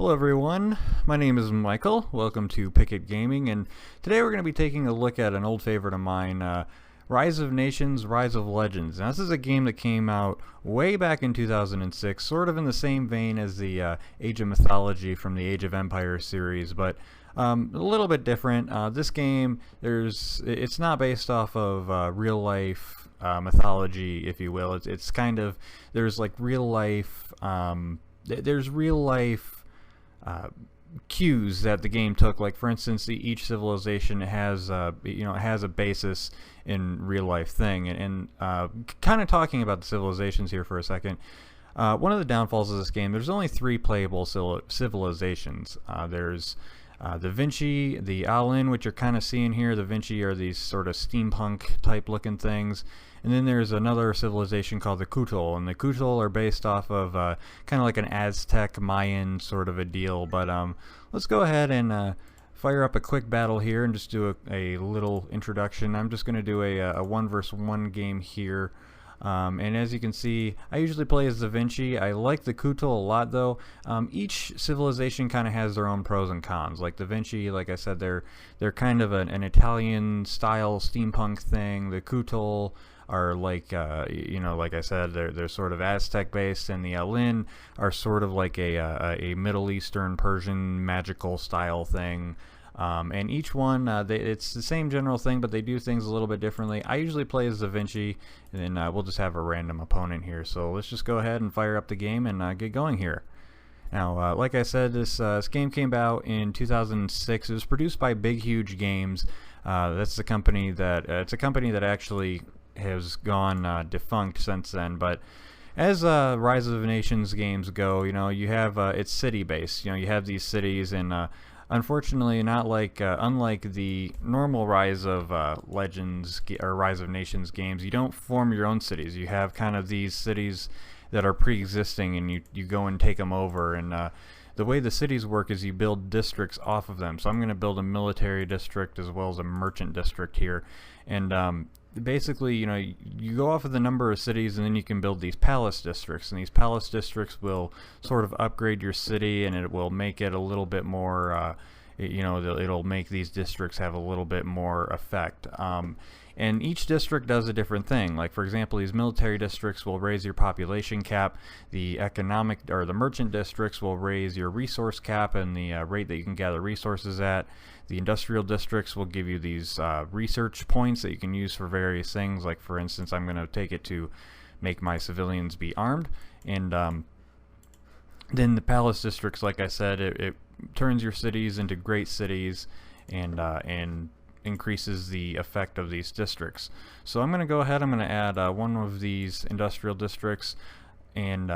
Hello everyone, my name is Michael. Welcome to Picket Gaming, and today we're going to be taking a look at an old favorite of mine, Rise of Nations, Rise of Legends. Now this is a game that came out way back in 2006, sort of in the same vein as the Age of Mythology from the Age of Empires series, but a little bit different. This game, it's not based off of real life mythology, if you will. It's kind of, there's like real life, there's real life cues that the game took. Like for instance, each civilization has has a basis in real life thing, and kind of talking about the civilizations here for a second. One of the downfalls of this game, there's only 3 playable civilizations. There's the Vinci, the Alin, which you're kind of seeing here. The Vinci are these sort of steampunk type looking things. And then there's another civilization called the Kutol, and the Kutol are based off of kind of like an Aztec, Mayan sort of a deal. But let's go ahead and fire up a quick battle here and just do a little introduction. I'm just going to do a 1 versus 1 game here. And as you can see, I usually play as the Vinci. I like the Kutol a lot, though. Each civilization kind of has their own pros and cons. Like the Vinci, like I said, they're kind of an Italian-style steampunk thing. The Kutol are like, like I said, they're sort of Aztec-based, and the Alin are sort of like a Middle Eastern, Persian, magical style thing. And each one, it's the same general thing, but they do things a little bit differently. I usually play as Da Vinci, and then we'll just have a random opponent here. So let's just go ahead and fire up the game and get going here. Now, like I said, this game came out in 2006. It was produced by Big Huge Games. That's the company that it's a company that actually has gone defunct since then, but as Rise of Nations games go, you have it's city based. You have these cities, and unfortunately, not like unlike the normal Rise of Legends or Rise of Nations games, you don't form your own cities. You have kind of these cities that are pre-existing, and you go and take them over. And the way the cities work is you build districts off of them. So I'm going to build a military district as well as a merchant district here, and basically, you go off of the number of cities, and then you can build these palace districts, and these palace districts will sort of upgrade your city, and it will make it a little bit more, it'll make these districts have a little bit more effect. And each district does a different thing. Like for example, these military districts will raise your population cap. The economic or the merchant districts will raise your resource cap and the rate that you can gather resources at. The industrial districts will give you these research points that you can use for various things. Like for instance, I'm going to take it to make my civilians be armed. And then the palace districts, like I said, it turns your cities into great cities and increases the effect of these districts. So I'm going to go ahead, I'm going to add one of these industrial districts and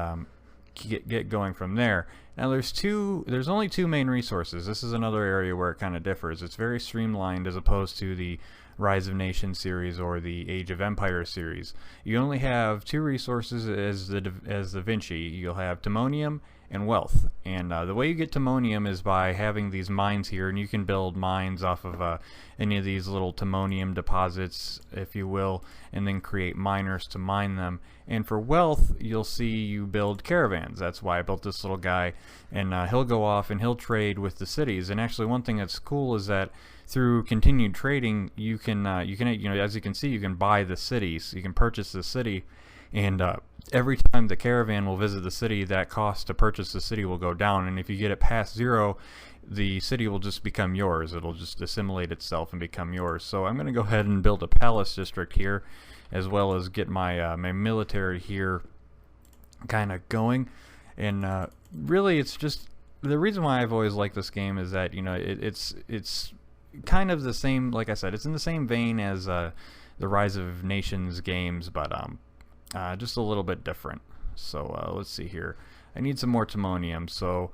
get going from there. Now there's only 2 main resources. This is another area where it kind of differs. It's very streamlined as opposed to the Rise of Nations series or the Age of Empires series. You only have 2 resources as the Vinci. You'll have Timonium and Wealth, and the way you get Timonium is by having these mines here, and you can build mines off of any of these little Timonium deposits, if you will, and then create miners to mine them. And for Wealth, you'll see you build caravans. That's why I built this little guy, and he'll go off and he'll trade with the cities. And actually, one thing that's cool is that through continued trading, you can as you can see, you can buy the cities. You can purchase the city, and every time the caravan will visit the city, that cost to purchase the city will go down. And if you get it past 0, the city will just become yours. It'll just assimilate itself and become yours. So I'm going to go ahead and build a palace district here, as well as get my my military here kind of going. And really, it's just the reason why I've always liked this game is that it's kind of the same. Like I said, it's in the same vein as the Rise of Nations games, but just a little bit different. So let's see here. I need some more Timonium, so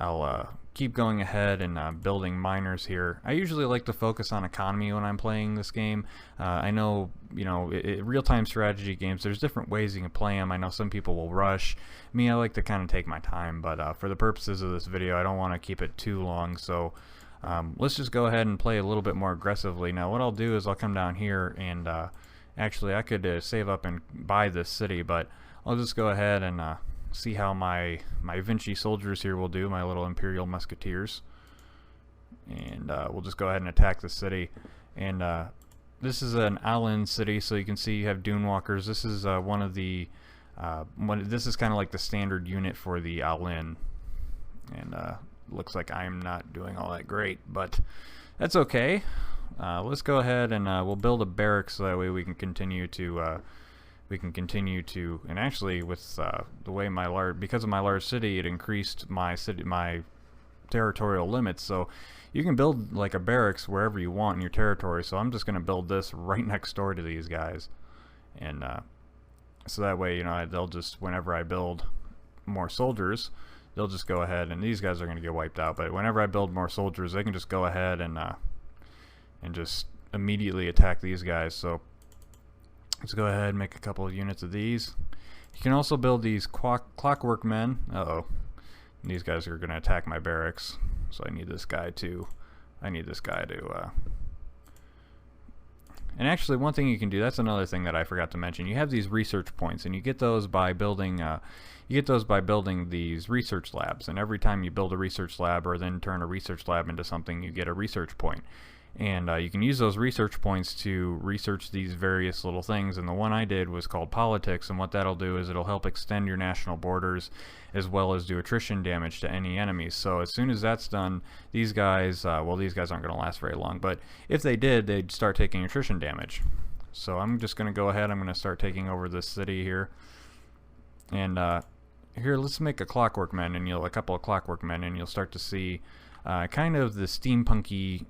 I'll keep going ahead and building miners here. I usually like to focus on economy when I'm playing this game. I know, real-time strategy games, there's different ways you can play them. I know some people will rush. Me, I like to kind of take my time, but for the purposes of this video, I don't want to keep it too long, so let's just go ahead and play a little bit more aggressively. Now, what I'll do is I'll come down here and actually I could save up and buy this city, but I'll just go ahead and see how my Vinci soldiers here will do, my little Imperial Musketeers. And we'll just go ahead and attack the city. And this is an Alin city, so you can see you have Dunewalkers. This is one of the this is kind of like the standard unit for the Alin. And looks like I'm not doing all that great, but that's okay. Let's go ahead and we'll build a barracks so that way we can continue to and actually with the way because of my large city, it increased my territorial limits, so you can build like a barracks wherever you want in your territory. So I'm just going to build this right next door to these guys, and so that way, you know, they'll just, whenever I build more soldiers, they'll just go ahead, and these guys are going to get wiped out, but whenever I build more soldiers, they can just go ahead and just immediately attack these guys. So let's go ahead and make a couple of units of these. You can also build these clockwork men. These guys are going to attack my barracks, so I need this guy to and actually, one thing you can do, that's another thing that I forgot to mention, you have these research points, and you get those by building these research labs. And every time you build a research lab or then turn a research lab into something, you get a research point. And you can use those research points to research these various little things. And the one I did was called politics, and what that'll do is it'll help extend your national borders as well as do attrition damage to any enemies. So as soon as that's done, these guys, well, these guys aren't going to last very long, but if they did, they'd start taking attrition damage. So I'm just going to go ahead, I'm going to start taking over this city here. And here, let's make a clockwork men, and a couple of clockwork men, and you'll start to see kind of the steampunky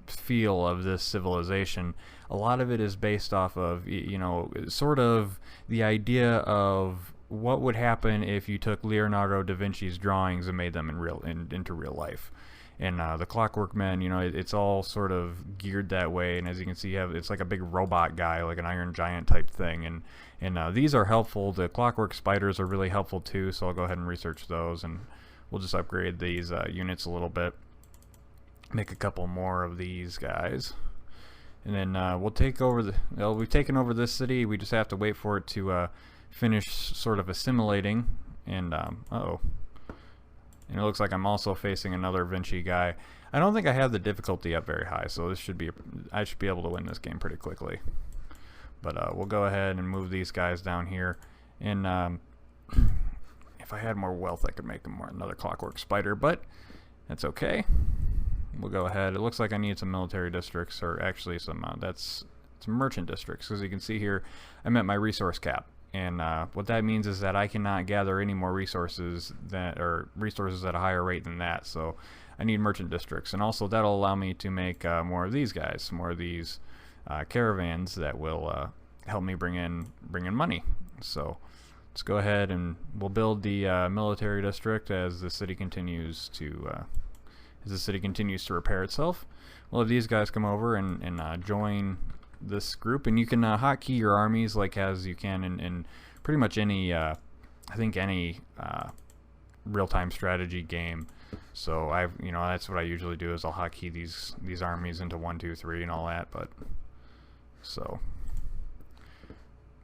feel of this civilization. A lot of it is based off of, you know, sort of the idea of what would happen if you took Leonardo da Vinci's drawings and made them into real life. And the clockwork men, you know, it's all sort of geared that way. And as you can see, it's like a big robot guy, like an Iron Giant type thing. And these are helpful. The clockwork spiders are really helpful too, so I'll go ahead and research those, and we'll just upgrade these units a little bit. Make a couple more of these guys, and then we'll take over we've taken over this city. We just have to wait for it to finish sort of assimilating. And and it looks like I'm also facing another Vinci guy. I don't think I have the difficulty up very high, so I should be able to win this game pretty quickly. But we'll go ahead and move these guys down here, and if I had more wealth, I could make them another clockwork spider, but that's okay. We'll go ahead. It looks like I need some military districts, or actually some merchant districts, because you can see here I'm at my resource cap, and what that means is that I cannot gather any more resources at a higher rate than that. So I need merchant districts, and also that'll allow me to make more of these guys, more of these caravans that will help me bring in money. So let's go ahead and we'll build the military district as the city continues to repair itself. We'll have these guys come over and join this group, and you can hotkey your armies like as you can in pretty much any I think any real-time strategy game. So that's what I usually do, is I'll hotkey these armies into 1, 2, 3 and all that.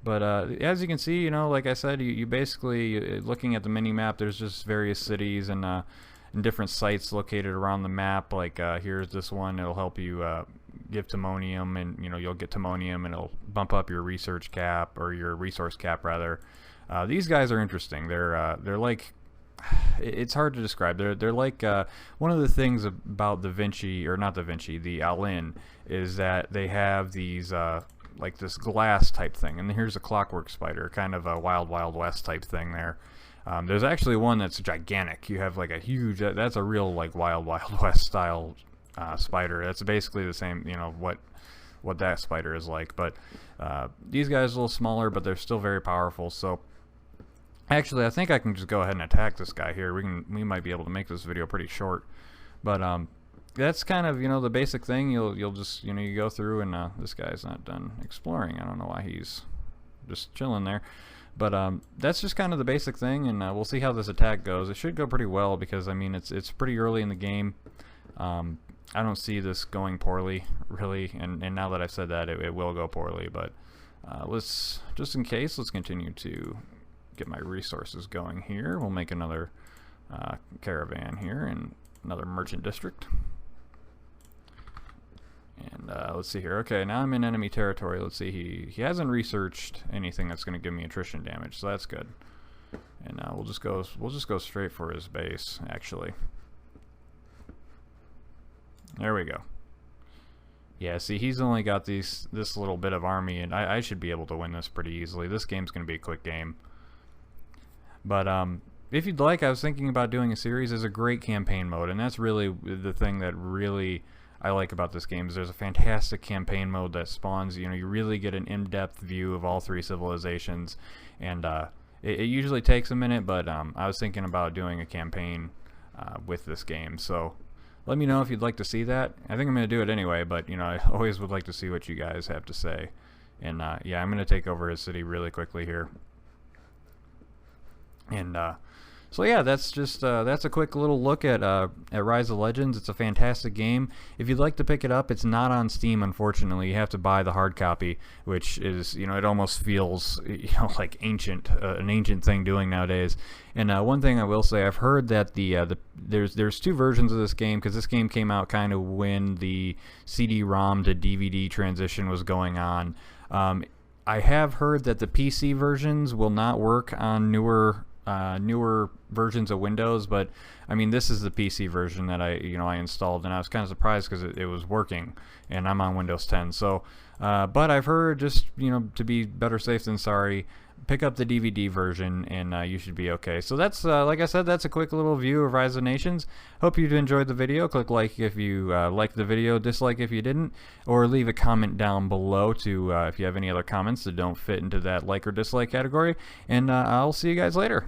But as you can see, you know, like I said, you basically, looking at the mini map, there's just various cities and different sites located around the map. Like here's this one. It'll help you give Timonium, and you know, you'll get Timonium, and it'll bump up your research cap, or your resource cap rather. These guys are interesting. They're like, it's hard to describe. They're like one of the things about the Alin is that they have these like this glass type thing, and here's a clockwork spider, kind of a Wild West type thing there. There's actually one that's gigantic. You have like a huge, that's a real like Wild West style spider. That's basically the same, you know, what that spider is like. But these guys are a little smaller, but they're still very powerful. So actually, I think I can just go ahead and attack this guy here. We might be able to make this video pretty short. But that's kind of, you know, the basic thing. You'll just, you know, you go through, and this guy's not done exploring. I don't know why he's just chilling there. But that's just kind of the basic thing, and we'll see how this attack goes. It should go pretty well, because I mean it's pretty early in the game. I don't see this going poorly, really, and now that I've said that, it will go poorly. But let's, just in case, let's continue to get my resources going here. We'll make another caravan here in another merchant district. And let's see here. Okay, now I'm in enemy territory. Let's see. He hasn't researched anything that's going to give me attrition damage, so that's good. And we'll just go straight for his base. Actually, there we go. Yeah, see, he's only got this little bit of army, and I should be able to win this pretty easily. This game's going to be a quick game. But if you'd like, I was thinking about doing a series. There's a great campaign mode, and that's really the thing that really I like about this game. Is there's a fantastic campaign mode that spawns. You really get an in-depth view of all 3 civilizations, and it usually takes a minute. But I was thinking about doing a campaign with this game, so let me know if you'd like to see that. I think I'm going to do it anyway, but I always would like to see what you guys have to say. And yeah, I'm going to take over his city really quickly here. And so yeah, that's just that's a quick little look at Rise of Legends. It's a fantastic game. If you'd like to pick it up, it's not on Steam, unfortunately. You have to buy the hard copy, which is it almost feels like an ancient thing doing nowadays. And one thing I will say, I've heard that there's 2 versions of this game, because this game came out kind of when the CD-ROM to DVD transition was going on. I have heard that the PC versions will not work on newer versions of Windows, but I mean, this is the PC version that I installed, and I was kind of surprised because it was working, and I'm on Windows 10. So but I've heard, just to be better safe than sorry, pick up the DVD version, and you should be okay. So that's like I said, that's a quick little view of Rise of Nations. Hope you enjoyed the video. Click like if you liked the video, dislike if you didn't, or leave a comment down below to if you have any other comments that don't fit into that like or dislike category. And I'll see you guys later.